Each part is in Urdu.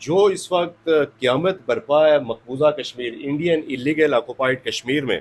جو اس وقت قیامت برپا ہے مقبوضہ Kashmir Indian illegal occupied Kashmir میں،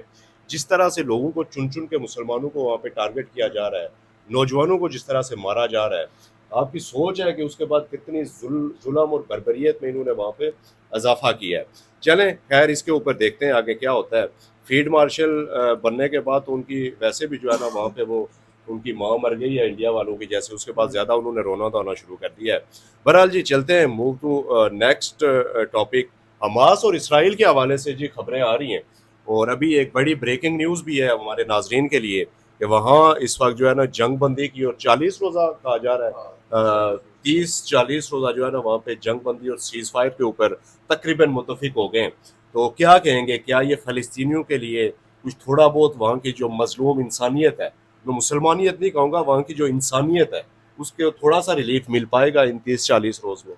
جس طرح سے لوگوں کو چن چن کے مسلمانوں کو وہاں پہ ٹارگٹ کیا جا رہا ہے، نوجوانوں کو جس طرح سے مارا جا رہا ہے، آپ کی سوچ ہے کہ اس کے بعد کتنی ظلم اور بربریت میں انہوں نے وہاں پہ اضافہ کیا ہے. چلیں خیر اس کے اوپر دیکھتے ہیں آگے کیا ہوتا ہے. فیلڈ مارشل بننے کے بعد ان کی ویسے بھی جو ہے نا وہاں پہ وہ ان کی ماں مر گئی ہے انڈیا والوں کی جیسے، اس کے بعد زیادہ انہوں نے رونا دھونا شروع کر دیا ہے. بہرحال جی چلتے ہیں move to next topic. Hamas اور اسرائیل کے حوالے سے جی خبریں آ رہی ہیں، اور ابھی ایک بڑی بریکنگ نیوز بھی ہے ہمارے ناظرین کے لیے کہ وہاں اس وقت جو ہے نا جنگ بندی کی، اور 40 روزہ کہا جا رہا ہے، 30-40 روزہ جو ہے نا وہاں پہ جنگ بندی اور سیز فائر کے اوپر تقریباً متفق ہو گئے ہیں. تو کیا کہیں گے، کیا یہ فلسطینیوں کے لیے کچھ تھوڑا بہت وہاں کی جو مظلوم انسانیت ہے، میں مسلمانیت نہیں کہوں گا، وہاں کی جو انسانیت ہے اس کے تھوڑا سا ریلیف مل پائے گا ان 30-40 روز میں؟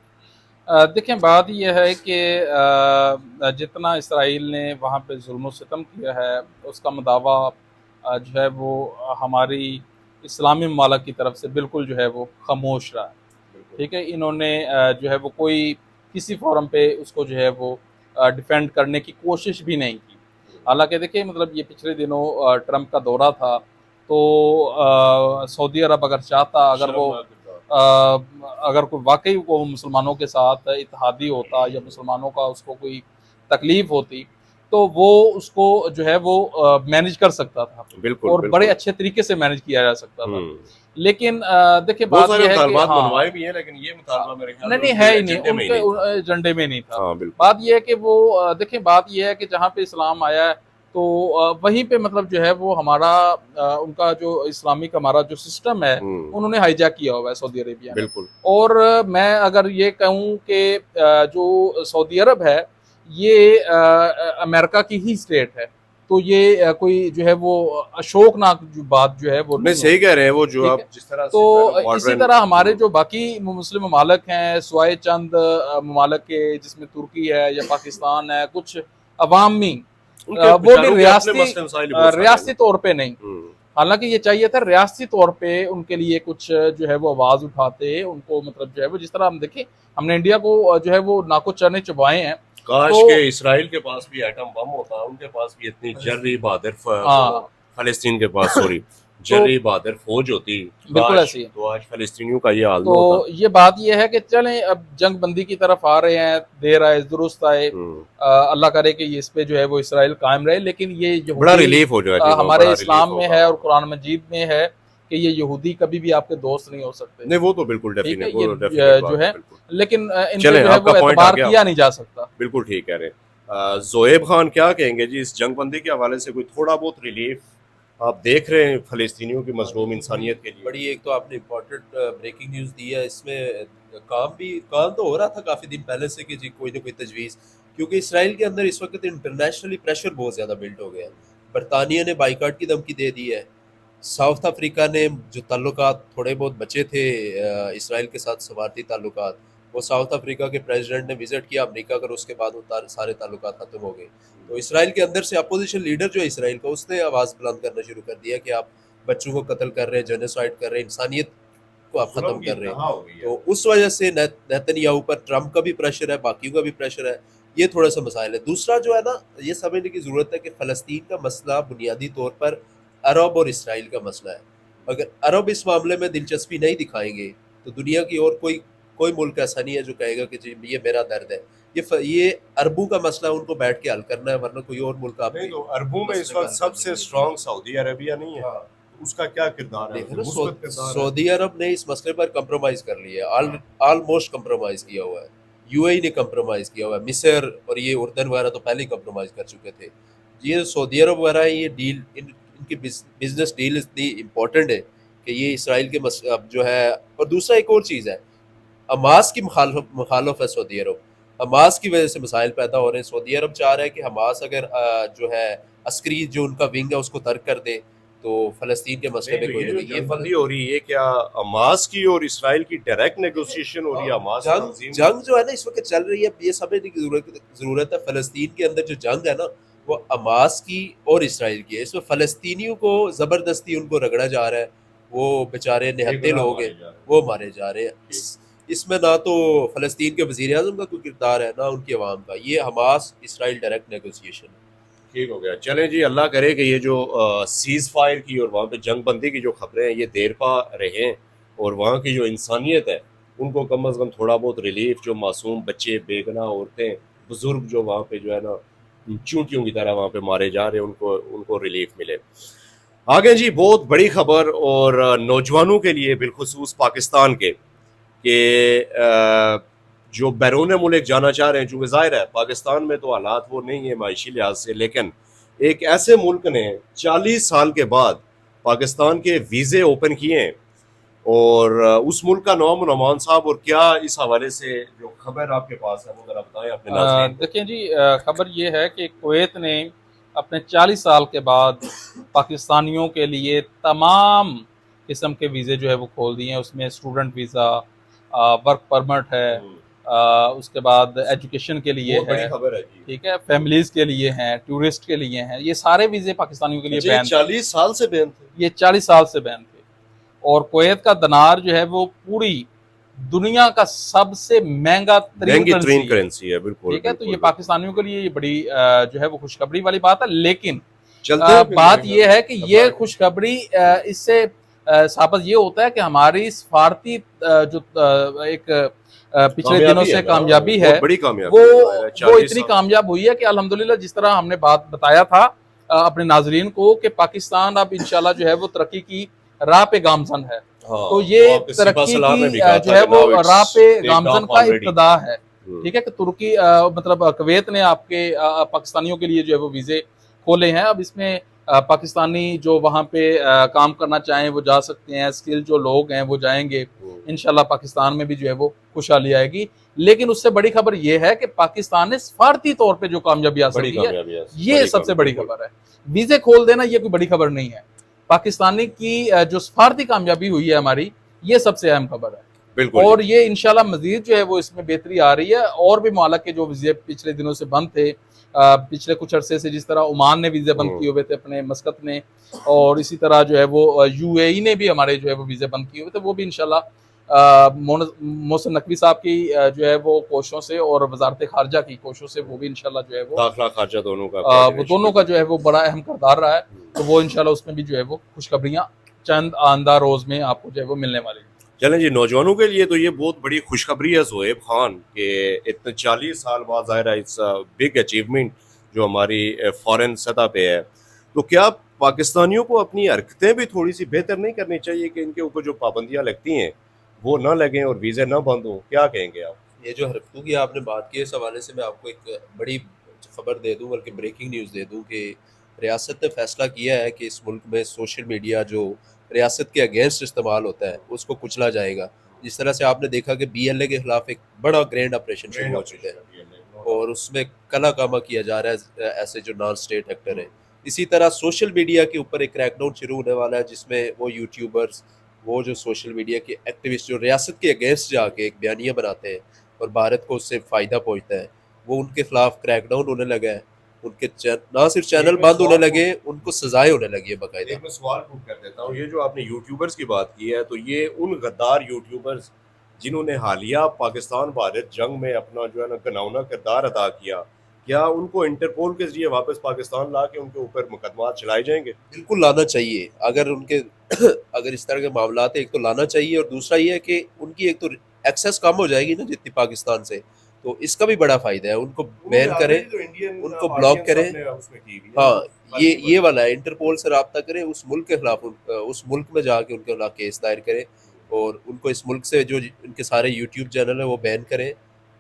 دیکھیں بات یہ ہے کہ جتنا اسرائیل نے وہاں پہ ظلم و ستم کیا ہے اس کا مداوع جو ہے وہ ہماری اسلامی ممالک کی طرف سے بالکل جو ہے وہ خاموش رہا ہے. ٹھیک ہے، انہوں نے جو ہے وہ کوئی کسی فورم پہ اس کو جو ہے وہ ڈیفینڈ کرنے کی کوشش بھی نہیں کی. حالانکہ دیکھیں مطلب یہ پچھلے دنوں ٹرمپ کا دورہ تھا، تو سعودی عرب اگر چاہتا، اگر کوئی واقعی وہ مسلمانوں کے ساتھ اتحادی ہوتا یا مسلمانوں کا اس کو کوئی تکلیف ہوتی تو وہ اس کو جو ہے وہ مینیج کر سکتا تھا، بالکل اور بڑے اچھے طریقے سے مینیج کیا جا سکتا تھا. لیکن دیکھیں بہت بات سارے یہ ہے کہ مطالبات منوائے بھی ہیں، لیکن یہ مطالبہ میرے خیال میں نہیں ہے ہی نہیں، ایجنڈے ان میں ہی کے نہیں تھا. ایجنڈے میں نہیں تھا. ہاں بالکل. بات یہ ہے کہ وہ دیکھیں بات یہ ہے کہ جہاں پہ اسلام آیا ہے تو وہیں پہ مطلب جو ہے وہ ہمارا ان کا جو اسلامک ہمارا جو سسٹم ہے انہوں نے ہائی جیک کیا ہوا ہے سعودی عربیہ نے. بالکل. اور میں اگر یہ کہوں کہ جو سعودی عرب ہے یہ امریکہ کی ہی اسٹیٹ ہے، تو یہ کوئی جو ہے وہ اشوکناک جو بات جو ہے وہ نہیں صحیح کہہ رہے ہیں وہ جو ٹھیک آپ ہے. جس طرح تو سے اسی طرح ہمارے جو باقی مسلم ممالک ہیں سوائے چند ممالک کے جس میں ترکی ہے یا پاکستان ہے، کچھ عوامی وہ بھی ریاستی طور پہ نہیں، حالانکہ یہ چاہیے تھا ریاستی طور پہ ان کے لیے کچھ جو ہے وہ آواز اٹھاتے، ان کو مطلب جو ہے وہ جس طرح ہم دیکھیں ہم نے انڈیا کو جو ہے وہ ناکو چنے چبائے ہیں. کاش کہ اسرائیل کے پاس بھی ایٹم بم ہوتا، ان کے پاس بھی اتنی جری بہادر فلسطین کے پاس سوری جری بہادر فوج ہوتی، بالکل ایسی ہے. تو آج فلسطینیوں کا یہ حال نہ تو ہوتا. یہ بات یہ ہے کہ چلیں اب جنگ بندی کی طرف آ رہے ہیں، دیر آئے درست آئے، اللہ کرے کہ اس پہ جو ہے وہ اسرائیل قائم رہے. لیکن یہ بڑا ریلیف ہو جائے ہمارے اسلام میں ہے اور قرآن مجید میں ہے کہ یہ یہودی کبھی بھی آپ کے دوست نہیں ہو سکتے. نہیں وہ تو بالکل ڈیفینیٹ جو ہے، لیکن ان پہ جو ہے وہ اعتبار کیا نہیں جا سکتا. بالکل ٹھیک کہہ رہے ہیں. زویب خان کیا کہیں گے جی اس جنگ بندی کے حوالے سے، کوئی تھوڑا بہت ریلیف آپ دیکھ رہے ہیں فلسطینیوں کی مظلوم انسانیت کے لیے؟ بڑی ایک تو آپ نے امپورٹنٹ بریکنگ نیوز دی ہے، اس میں کام تو ہو رہا تھا کافی دن پہلے سے کہ جی کوئی نہ کوئی تجویز، کیونکہ اسرائیل کے اندر اس وقت انٹرنیشنلی پریشر بہت زیادہ بلڈ ہو گیا ہے. برطانیہ نے بائیکاٹ کی دھمکی دے دی ہے. ساؤتھ افریقہ نے جو تعلقات تھوڑے بہت بچے تھے اسرائیل کے ساتھ سفارتی تعلقات، وہ ساؤتھ افریقہ کے پریزیڈنٹ نے وزٹ کیا امریکہ کا، اس کے بعد وہ سارے تعلقات ختم ہو گئے. تو اسرائیل کے اندر سے اپوزیشن لیڈر جو ہے اسرائیل کا، اس نے آواز بلند کرنا شروع کر دیا کہ آپ بچوں کو قتل کر رہے ہیں، جینوسائیڈ کر رہے ہیں، انسانیت کو آپ ختم کر رہے ہیں. تو اس وجہ سے نیتن یاہو پر ٹرمپ کا بھی پریشر ہے، باقیوں کا بھی پریشر ہے. یہ تھوڑا سا مسائل ہے. دوسرا جو ہے نا، یہ سمجھنے کی ضرورت ہے کہ فلسطین کا مسئلہ بنیادی طور پر عرب اور اسرائیل کا مسئلہ ہے. اگر عرب اس معاملے میں دلچسپی نہیں دکھائیں گے تو دنیا کی اور کوئی ملک ایسا نہیں ہے جو کہے گا کہ جی یہ میرا درد ہے. یہ عربوں کا مسئلہ ان کو بیٹھ کے حل کرنا ہے، ورنہ کوئی اور ملک آپ نہیں. تو عربوں میں اس وقت سب سے اسٹرانگ سعودی عربیہ نہیں ہے، اس کا کیا کردار ہے؟ سعودی عرب نے اس مسئلے پر کمپرومائز کر لیا ہے، آلموسٹ کمپرومائز کیا ہوا ہے. یو اے نے کمپرومائز کیا ہوا ہے، مصر اور یہ اردن وغیرہ تو پہلے ہی کمپرومائز کر چکے تھے. یہ سعودی عرب وغیرہ ہے، یہ ڈیل ان کی بزنس ڈیل اتنی امپورٹنٹ ہے کہ یہ اسرائیل کے جو ہے. اور دوسرا ایک اور چیز ہے، حماس کی مخالف ہے سعودی عرب. حماس کی وجہ سے مسائل پیدا ہو رہے ہیں. سعودی عرب چاہ رہا ہے کہ حماس اگر جو ہے عسکری جو ان کا ونگ ہے اس کو ترک کر دے تو فلسطین کے مسئلے میں کوئی نہیں. یہ بندی ہو رہی ہے کیا حماس کی اور اسرائیل کی ڈائریکٹ نیگوسیشن ہو رہی ہے؟ حماس جنگ جو ہے نا اس وقت چل رہی ہے، یہ سمجھنے کی ضرورت ہے. فلسطین کے اندر جو جنگ ہے نا وہ حماس کی اور اسرائیل کی ہے. اس میں فلسطینیوں کو زبردستی ان کو رگڑا جا رہا ہے، وہ بیچارے نہتے لوگ ہیں وہ مارے جا رہے ہیں. اس میں نہ تو فلسطین کے وزیر اعظم کا کوئی کردار ہے، نہ ان کی عوام کا، یہ حماس اسرائیل ڈائریکٹ نیگوسیشن ہے۔ ٹھیک ہو گیا، چلیں جی، اللہ کرے کہ یہ جو سیز فائر کی اور وہاں پہ جنگ بندی کی جو خبریں ہیں یہ دیر پا رہیں، اور وہاں کی جو انسانیت ہے ان کو کم از کم تھوڑا بہت ریلیف، جو معصوم بچے، بے گناہ عورتیں، بزرگ جو وہاں پہ جو ہے نا چونٹیوں کی طرح وہاں پہ مارے جا رہے ہیں، ان کو ریلیف ملے۔ آگے جی، بہت بڑی خبر، اور نوجوانوں کے لیے بالخصوص پاکستان کے، کہ جو بیرون ملک جانا چاہ رہے ہیں، چونکہ ظاہر ہے پاکستان میں تو حالات وہ نہیں ہیں معاشی لحاظ سے، لیکن ایک ایسے ملک نے 40 سال کے بعد پاکستان کے ویزے اوپن کیے ہیں، اور اس ملک کا نام نعمان صاحب، اور کیا اس حوالے سے جو خبر آپ کے پاس ہے وہ ذرا بتائیں اپنے ناظرین کو۔ دیکھیں جی، خبر یہ ہے کہ کویت نے اپنے 40 سال کے بعد پاکستانیوں کے لیے تمام قسم کے ویزے جو ہے وہ کھول دیے ہیں۔ اس میں اسٹوڈنٹ ویزا، ورک پرمٹ ہے، اس کے بعد ایجوکیشن کے لیے بہت بڑی ہے، خبر ہے جی۔ ٹھیک ہے، فیملیز کے لیے ہیں، ٹورسٹ کے لیے ہیں، یہ سارے ویزے پاکستانیوں کے لیے اچھا، بین یہ 40 سال سے بین تھے؟ یہ 40 سال سے بین تھے۔ اور کویت کا دینار جو ہے وہ پوری دنیا کا سب سے مہنگا مہنگی ترین ترین کرنسی ہے، بالکل۔ ٹھیک ہے، تو بالکل، یہ پاکستانیوں کے لیے یہ بڑی جو ہے وہ خوشخبری والی بات ہے، لیکن چلتے ہیں پھر بات میرے یہ خیال ہے کہ سے۔ یہ خوشخبری اس سے ثابت یہ ہوتا ہے کہ ہماری سفارتی جو ایک پچھلے دنوں سے کامیابی ہے، بہت بڑی کامیابی وہ ہے، 40 اتنی سال۔ کامیاب ہوئی ہے کہ الحمدللہ جس طرح ہم نے بات بتایا تھا اپنے ناظرین کو کہ پاکستان اب انشاءاللہ جو ہے وہ ترقی کی راہ پہ گامزن ہے، تو یہ ترقی کی جو ہے وہ راہ پہ گامزن کا ابتدا ہے۔ ٹھیک ہے، کہ ترکی مطلب کویت نے آپ کے پاکستانیوں کے لیے جو ہے وہ ویزے کھولے ہیں۔ اب اس میں پاکستانی جو وہاں پہ کام کرنا چاہیں وہ جا سکتے ہیں، اسکل جو لوگ ہیں وہ جائیں گے، انشاءاللہ پاکستان میں بھی جو ہے وہ خوشحالی آئے گی۔ لیکن اس سے بڑی خبر یہ ہے کہ پاکستان نے سفارتی طور پہ جو کامیابی حاصل کی ہے یہ سب سے بڑی خبر ہے۔ ویزے کھول دینا یہ کوئی بڑی خبر نہیں ہے، پاکستانی کی جو سفارتی کامیابی ہوئی ہے ہماری، یہ سب سے اہم خبر ہے۔ بالکل، اور یہ انشاءاللہ مزید جو ہے وہ اس میں بہتری آ رہی ہے، اور بھی ممالک کے جو ویزے پچھلے دنوں سے بند تھے، پچھلے کچھ عرصے سے، جس طرح عمان نے ویزے بند کیے ہوئے تھے اپنے، مسقط نے، اور اسی طرح جو ہے وہ یو اے ای نے بھی ہمارے جو ہے وہ ویزے بند کیے ہوئے تھے، وہ بھی انشاءاللہ محسن نقوی صاحب کی جو ہے وہ کوششوں سے اور وزارت خارجہ کی کوششوں سے وہ بھی انشاءاللہ جو ہے وہ داخلہ خارجہ دونوں کا وہ دونوں کا جو ہے وہ بڑا اہم کردار رہا ہے، تو وہ انشاءاللہ اس میں بھی جو ہے وہ خوشخبریاں چند آئندہ روز میں آپ کو جو ہے وہ ملنے والی ہیں۔ چلیں جی، نوجوانوں کے لیے تو یہ بہت بڑی خوشخبری ہے زہیب خان، کہ اتنے 40 سال بعد، ظاہر ہے اٹس بگ اچیومنٹ جو ہماری فارن سطح پہ ہے، تو کیا پاکستانیوں کو اپنی حرکتیں بھی تھوڑی سی بہتر نہیں کرنی چاہیے کہ ان کے اوپر جو پابندیاں لگتی ہیں وہ نہ لگیں اور ویزے نہ بند ہوں؟ کیا کہیں گے آپ؟ یہ جو حرکتوں کی آپ نے بات کی، اس حوالے سے میں آپ کو ایک بڑی خبر دے دوں، بلکہ بریکنگ نیوز دے دوں، کہ ریاست نے فیصلہ کیا ہے کہ اس ملک میں سوشل میڈیا جو ریاست کے اگینسٹ استعمال ہوتا ہے اس کو کچلا جائے گا۔ جس طرح سے آپ نے دیکھا کہ بی ایل اے کے خلاف ایک بڑا گرینڈ آپریشن شروع ہو چکا ہے، اور اس میں کلا کامہ کیا جا رہا ہے ایسے جو نان اسٹیٹ ایکٹر ہیں۔ اسی طرح سوشل میڈیا کے اوپر ایک کریک ڈاؤن شروع ہونے والا ہے، جس میں وہ یوٹیوبرز، وہ جو سوشل میڈیا کے ایکٹیوسٹ جو ریاست کے اگینسٹ جا کے ایک بیانیہ بناتے ہیں اور بھارت کو اس سے فائدہ پہنچتا ہے، وہ ان کے خلاف کریک ڈاؤن ہونے لگا ہے، ان کے نہ صرف چینل بند ہونے لگے، ان کو سزائیں ہونے لگی ہے باقاعدہ۔ ایک میں سوال پوچھ کر دیتا ہوں، یہ جو آپ نے یوٹیوبرز کی بات کی ہے، تو یہ ان غدار یوٹیوبرز جنہوں نے حالیہ پاکستان بھارت جنگ میں اپنا جو ہے نا گناؤنا کردار ادا کیا، کیا ان کو انٹرپول کے ذریعے واپس پاکستان لا کے ان کے اوپر مقدمات چلائے جائیں گے؟ بالکل لانا چاہیے، اگر ان کے اگر اس طرح کے معاملات ہیں، ایک تو لانا چاہیے، اور دوسرا یہ ہے کہ ان کی ایک تو ایکسیس کم ہو جائے گی نا جتنی پاکستان سے، تو اس کا بھی بڑا فائدہ ہے۔ ان کو بین کریں، ان کو بلاک کریں۔ ہاں، یہ والا ہے، انٹرپول سے رابطہ کریں، اس ملک کے خلاف، اس ملک میں جا کے ان کے خلاف کیس دائر کریں، اور ان کو اس ملک سے جو ان کے سارے یوٹیوب چینل ہیں وہ بین کریں،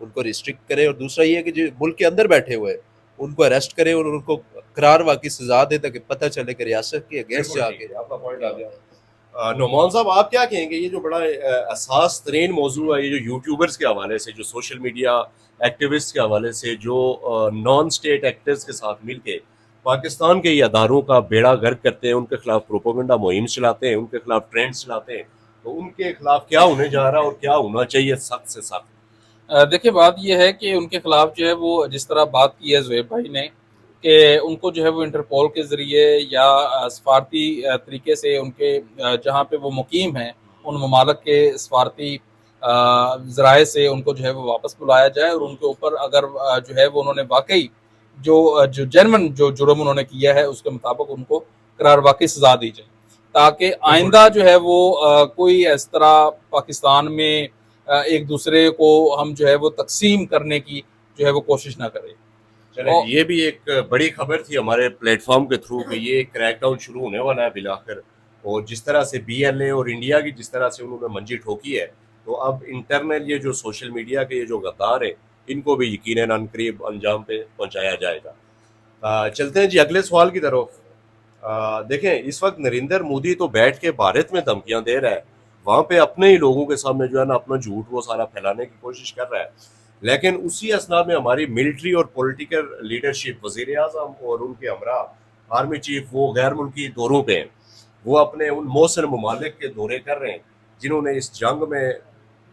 ان کو ریسٹرکٹ کریں، اور دوسرا یہ ہے کہ جو ملک کے اندر بیٹھے ہوئے ہیں ان کو اریسٹ کریں اور ان کو قرار واقعی سزا دے، تاکہ پتہ چلے کہ ریاست کے اگینسٹ جا کے۔ نعمان صاحب، آپ کیا کہیں گے؟ یہ جو بڑا اساس ترین موضوع ہے، یہ جو یوٹیوبرز کے حوالے سے، جو سوشل میڈیا ایکٹیوسٹ کے حوالے سے، جو نان اسٹیٹ ایکٹرز کے ساتھ مل کے پاکستان کے یہ اداروں کا بیڑا غرق کرتے ہیں، ان کے خلاف پروپیگنڈا مہم چلاتے ہیں، ان کے خلاف ٹرینڈز چلاتے ہیں، تو ان کے خلاف کیا ہونے جا رہا ہے اور کیا ہونا چاہیے سخت سے سخت؟ دیکھیں، بات یہ ہے کہ ان کے خلاف جو ہے وہ جس طرح بات کی ہے زہیب بھائی نے، کہ ان کو جو ہے وہ انٹرپول کے ذریعے یا سفارتی طریقے سے ان کے جہاں پہ وہ مقیم ہیں ان ممالک کے سفارتی ذرائع سے ان کو جو ہے وہ واپس بلایا جائے اور ان کے اوپر اگر جو ہے وہ انہوں نے واقعی جو جرمن جو جرم انہوں نے کیا ہے اس کے مطابق ان کو قرار واقعی سزا دی جائے، تاکہ آئندہ جو ہے وہ کوئی اس طرح پاکستان میں ایک دوسرے کو ہم جو ہے وہ تقسیم کرنے کی جو ہے وہ کوشش نہ کرے۔ چلیں یہ بھی ایک بڑی خبر تھی ہمارے پلیٹ فارم کے تھرو کہ یہ کریک ڈاؤن شروع ہونے والا ہے بالآخر، اور جس طرح سے بی ایل اے اور انڈیا کی جس طرح سے انہوں نے منجی ٹھوکی ہے، تو اب انٹرنل یہ جو سوشل میڈیا کے یہ جو غدار ہیں ان کو بھی یقیناً عنقریب انجام پہ پہنچایا جائے گا۔ چلتے ہیں جی اگلے سوال کی طرف۔ دیکھیں اس وقت نریندر مودی تو بیٹھ کے بھارت میں دھمکیاں دے رہا ہے، وہاں پہ اپنے ہی لوگوں کے سامنے جو ہے نا اپنا جھوٹ وہ سارا پھیلانے کی کوشش کر رہا ہے، لیکن اسی اسنا میں ہماری ملٹری اور پولیٹیکل لیڈرشپ، وزیر اعظم اور ان کے ہمراہ آرمی چیف وہ غیر ملکی دوروں پہ ہیں، وہ اپنے ان موثر ممالک کے دورے کر رہے ہیں جنہوں نے اس جنگ میں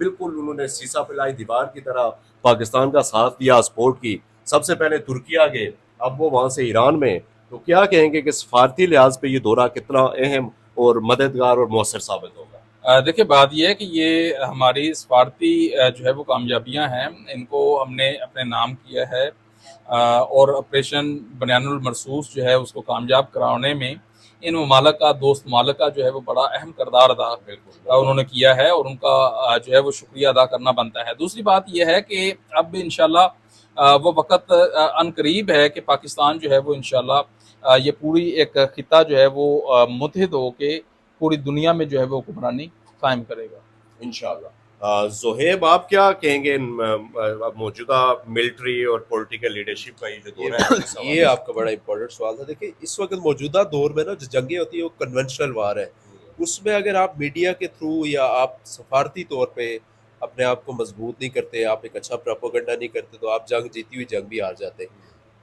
بالکل انہوں نے سیسا پلائی دیوار کی طرح پاکستان کا ساتھ دیا، سپورٹ کی۔ سب سے پہلے ترکیہ گئے، اب وہ وہاں سے ایران میں، تو کیا کہیں گے کہ سفارتی لحاظ پہ یہ دورہ کتنا اہم اور مددگار اور مؤثر ثابت ہوگا؟ دیکھیے بات یہ ہے کہ یہ ہماری سفارتی جو ہے وہ کامیابیاں ہیں، ان کو ہم نے اپنے نام کیا ہے، اور آپریشن بنیان المرصوص جو ہے اس کو کامیاب کرانے میں ان ممالک کا، دوست ممالک کا جو ہے وہ بڑا اہم کردار ادا انہوں نے کیا ہے، اور ان کا جو ہے وہ شکریہ ادا کرنا بنتا ہے۔ دوسری بات یہ ہے کہ اب انشاءاللہ وہ وقت ان قریب ہے کہ پاکستان جو ہے وہ انشاءاللہ یہ پوری ایک خطہ جو ہے وہ متحد ہو کے پوری دنیا میں جو ہے وہ حکمرانی قائم کرے گا انشاءاللہ۔ زہیب آپ کیا کہیں گے موجودہ ملٹری اور پولیٹیکل لیڈرشپ کا یہ جو دور ہے؟ یہ آپ کا بڑا امپورٹنٹ سوال تھا۔ دیکھیں اس وقت موجودہ دور میں نا جو جنگیں ہوتی ہیں وہ کنونشنل وار ہے، اس میں اگر آپ میڈیا کے تھرو یا آپ سفارتی طور پہ اپنے آپ کو مضبوط نہیں کرتے، آپ ایک اچھا پروپیگنڈا نہیں کرتے، تو آپ جنگ جیتی ہوئی جنگ بھی ہار جاتے۔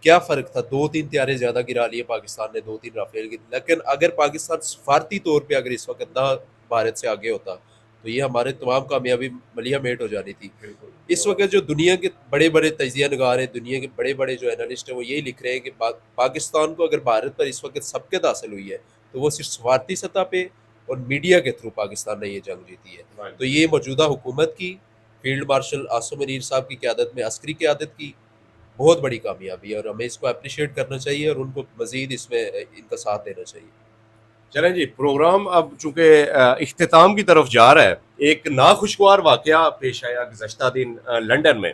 کیا فرق تھا؟ 2-3 طیارے زیادہ گرا لیے پاکستان نے، 2-3 رافیل کی، لیکن اگر پاکستان سفارتی طور پہ اگر اس وقت نہ بھارت سے آگے ہوتا تو یہ ہمارے تمام کامیابی ملیح میٹ ہو جانی تھی۔ اس وقت جو دنیا کے بڑے بڑے تجزیہ نگار ہیں، دنیا کے بڑے بڑے جو انالسٹ ہیں، وہ یہی لکھ رہے ہیں کہ پاکستان کو اگر بھارت پر اس وقت سبقت حاصل ہوئی ہے تو وہ صرف سفارتی سطح پہ اور میڈیا کے تھرو پاکستان نے یہ جنگ جیتی ہے۔ تو یہ موجودہ حکومت کی، فیلڈ مارشل عاصم منیر صاحب کی قیادت میں، عسکری قیادت کی بہت بڑی کامیابی ہے، اور ہمیں اس کو اپریشیٹ کرنا چاہیے اور ان کو مزید اس میں ان کا ساتھ دینا چاہیے۔ چلیں جی پروگرام اب چونکہ اختتام کی طرف جا رہا ہے، ایک ناخوشگوار واقعہ پیش آیا گزشتہ دن لنڈن میں۔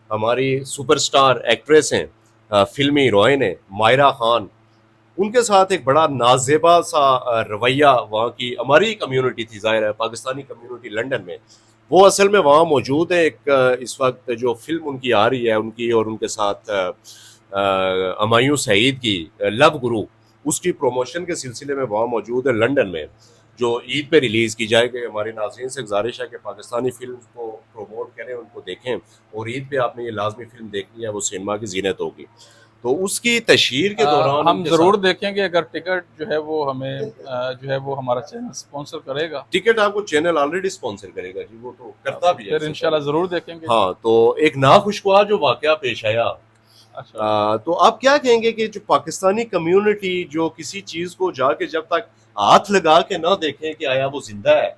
ہماری سپر سٹار ایکٹریس ہیں، فلمی ہیروئن ہیں مائرہ خان، ان کے ساتھ ایک بڑا نازیبا سا رویہ وہاں کی ہماری کمیونٹی تھی، ظاہر ہے پاکستانی کمیونٹی لنڈن میں، وہ اصل میں وہاں موجود ہے۔ ایک اس وقت جو فلم ان کی آ رہی ہے، ان کی اور ان کے ساتھ ہمایوں سعید کی لو گرو، اس کی پروموشن کے سلسلے میں وہاں موجود ہے لنڈن میں، جو عید پہ ریلیز کی جائے گی۔ ہمارے ناظرین سے گزارش ہے کہ پاکستانی فلم کو پروموٹ کریں، ان کو دیکھیں، اور عید پہ آپ نے یہ لازمی فلم دیکھنی ہے، وہ سینما کی زینت ہوگی۔ تو اس کی تشہیر کے دوران ہم ضرور دیکھیں گے، اگر ٹکٹ جو ہے وہ ہمیں جو ہے وہ ہمارا چینل سپانسر کرے گا، ٹکٹ آپ کو چینل آلریڈی سپانسر کرے گا جی، وہ تو کرتا بھی ہے، پھر انشاءاللہ ضرور دیکھیں گے۔ ہاں، تو ایک ناخوشگوار جو واقعہ پیش آیا، تو آپ کیا کہیں گے کہ جو پاکستانی کمیونٹی جو کسی چیز کو جا کے جب تک ہاتھ لگا کے نہ دیکھیں کہ آیا وہ زندہ ہے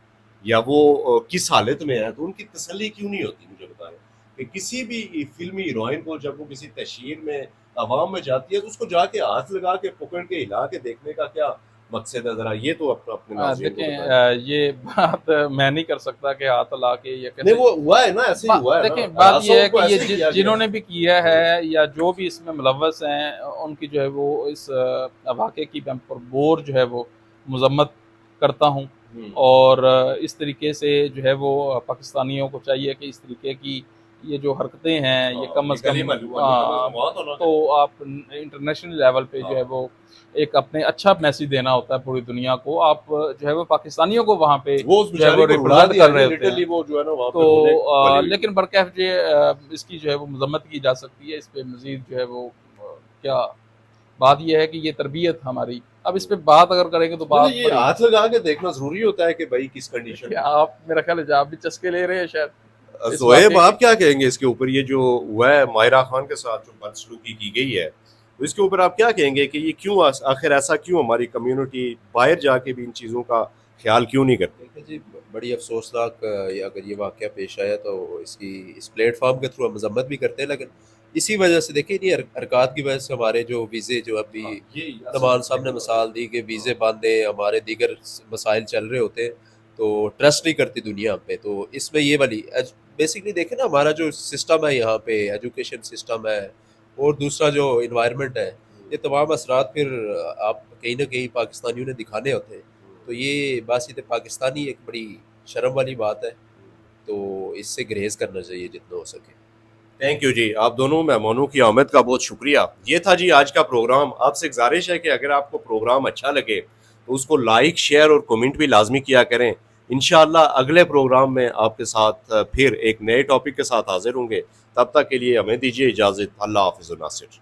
یا وہ کس حالت میں ہے، تو ان کی تسلی کیوں نہیں ہوتی؟ مجھے بتائیں کہ کسی بھی فلمی ہیروئن کو جب وہ کسی تشہیر میں عوام میں جاتی ہے تو اس کو جا کے ہاتھ لگا کے پکڑ کے ہلا کے دیکھنے کا کیا مقصد ہے؟ ذرا یہ تو اپنے ناظرین کو بتائیں۔ دیکھیں یہ بات میں نہیں کر سکتا کہ ہاتھ لا کے یا نہیں، وہ ہوا ہے نا، ایسے ہی ہوا ہے نا۔ دیکھیں بات یہ ہے کہ یہ جنہوں نے بھی کیا ہے یا جو بھی اس میں ملوث ہیں، ان کی جو ہے وہ اس واقعے کی میں پربور جو ہے وہ مذمت کرتا ہوں، اور اس طریقے سے جو ہے وہ پاکستانیوں کو چاہیے کہ اس طریقے کی یہ جو حرکتیں ہیں یہ کم از کم، تو آپ انٹرنیشنل لیول پہ جو ہے وہ ایک اپنے اچھا میسیج دینا ہوتا ہے پوری دنیا کو، آپ جو ہے وہ پاکستانیوں کو وہاں پہ جو ہے وہ ریپرزینٹ کر رہے ہوتے ہیں، تو لیکن برکیف اس کی جو ہے وہ مذمت کی جا سکتی ہے، اس پہ مزید جو ہے وہ کیا بات یہ ہے کہ یہ تربیت ہماری، اب اس پہ بات اگر کریں گے تو بات یہ ہاتھ لگا کے دیکھنا ضروری ہوتا ہے کہ بھائی کس کنڈیشن۔ آپ میرا خیال ہے آپ بھی چسکے لے رہے ہیں شاید۔ زہیب آپ کیا کہیں گے اس کے اوپر، یہ جو ہوا ہے مائرہ خان کے ساتھ جو بدسلوکی کی گئی ہے، اس کے اوپر آپ کیا کہیں گے کہ یہ کیوں آخر ایسا کیوں ہماری کمیونٹی باہر جا کے بھی ان چیزوں کا خیال کیوں نہیں کرتے؟ دیکھیں جی بڑی افسوسناک اگر یہ واقعہ پیش آیا تو اس پلیٹ فارم کے تھرو ہم مذمت بھی کرتے ہیں، لیکن اسی وجہ سے دیکھیں یہ حرکات کی وجہ سے ہمارے جو ویزے جو ابھی نمان صاحب نے مثال دی کہ ویزے بند ہیں، ہمارے دیگر مسائل چل رہے ہوتے ہیں تو ٹرسٹ نہیں کرتی دنیا پہ. تو اس میں یہ والی بیسکلی دیکھیں نا ہمارا جو سسٹم ہے یہاں پہ ایجوکیشن سسٹم ہے اور دوسرا جو انوائرمنٹ ہے، یہ تمام اثرات پھر آپ کہیں نہ کہیں پاکستانیوں نے دکھانے ہوتے ہیں. تو یہ باسط پاکستانی ایک بڑی شرم والی بات ہے، تو اس سے گریز کرنا چاہیے جتنا ہو سکے. تھینک یو جی، آپ دونوں مہمانوں کی آمد کا بہت شکریہ. یہ تھا جی آج کا پروگرام. آپ سے گزارش ہے کہ اگر آپ کو پروگرام اچھا لگے تو اس کو لائک، شیئر اور کمنٹ بھی لازمی کیا کریں. انشاءاللہ اگلے پروگرام میں آپ کے ساتھ پھر ایک نئے ٹاپک کے ساتھ حاضر ہوں گے. تب تک کے لیے ہمیں دیجیے اجازت. اللہ حافظ. ناصر.